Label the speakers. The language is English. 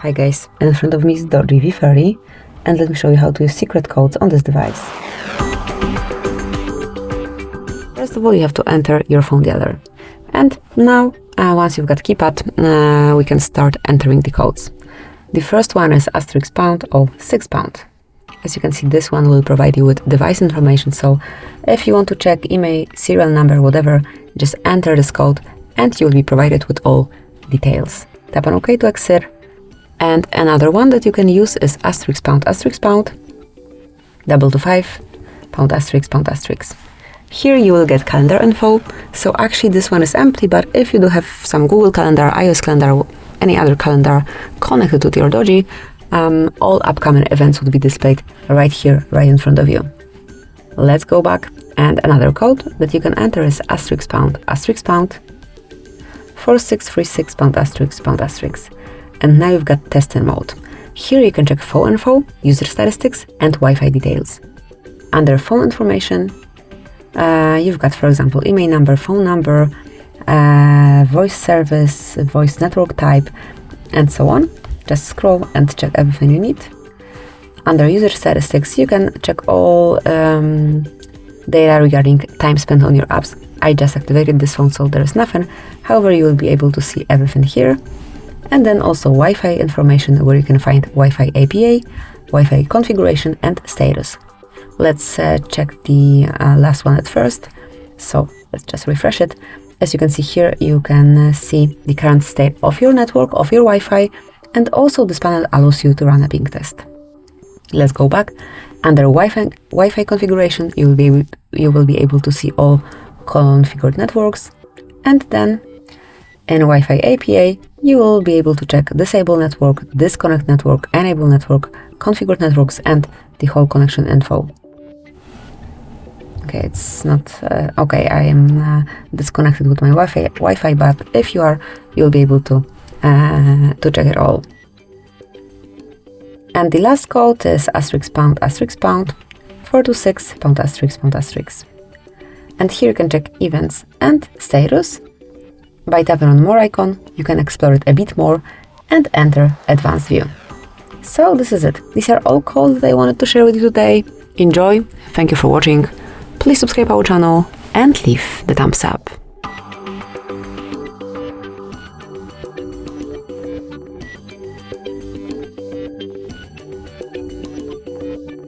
Speaker 1: Hi guys, in front of me is DOOGEE V30 and let me show you how to use secret codes on this device. First of all, you have to enter your phone dealer. And now, once you've got keypad, we can start entering the codes. The first one is *pound or £6. As you can see, this one will provide you with device information, so if you want to check IMEI, serial number, whatever, just enter this code and you will be provided with all details. Tap on OK to exit. And another one that you can use is *pound, £5, £pound*. Here you will get calendar info. So actually this one is empty, but if you do have some Google Calendar, iOS Calendar, any other calendar connected to your DOOGEE, all upcoming events would be displayed right here, right in front of you. Let's go back, and another code that you can enter is *pound, £4636, and now you've got testing mode. Here you can check phone info, user statistics, and Wi-Fi details. Under phone information, you've got, for example, email number, phone number, voice service, voice network type, and so on. Just scroll and check everything you need. Under user statistics, you can check all data regarding time spent on your apps. I just activated this phone, so there is nothing. However, you will be able to see everything here. And then also Wi-Fi information, where you can find Wi-Fi APA, Wi-Fi configuration, and status. Let's check the last one at first. So let's just refresh it. As you can see here, you can see the current state of your network, of your Wi-Fi, and also this panel allows you to run a ping test. Let's go back. Under Wi-Fi configuration, you will be able to see all configured networks, and then in Wi-Fi APA, you will be able to check disable network, disconnect network, enable network, configured networks, and the whole connection info. Okay, it's not okay. I am disconnected with my Wi-Fi, but if you are, you'll be able to check it all. And the last code is *pound, £426, and here you can check events and status. By tapping on more icon, you can explore it a bit more and enter advanced view. So this is it. These are all codes that I wanted to share with you today. Enjoy, thank you for watching. Please subscribe our channel and leave the thumbs up.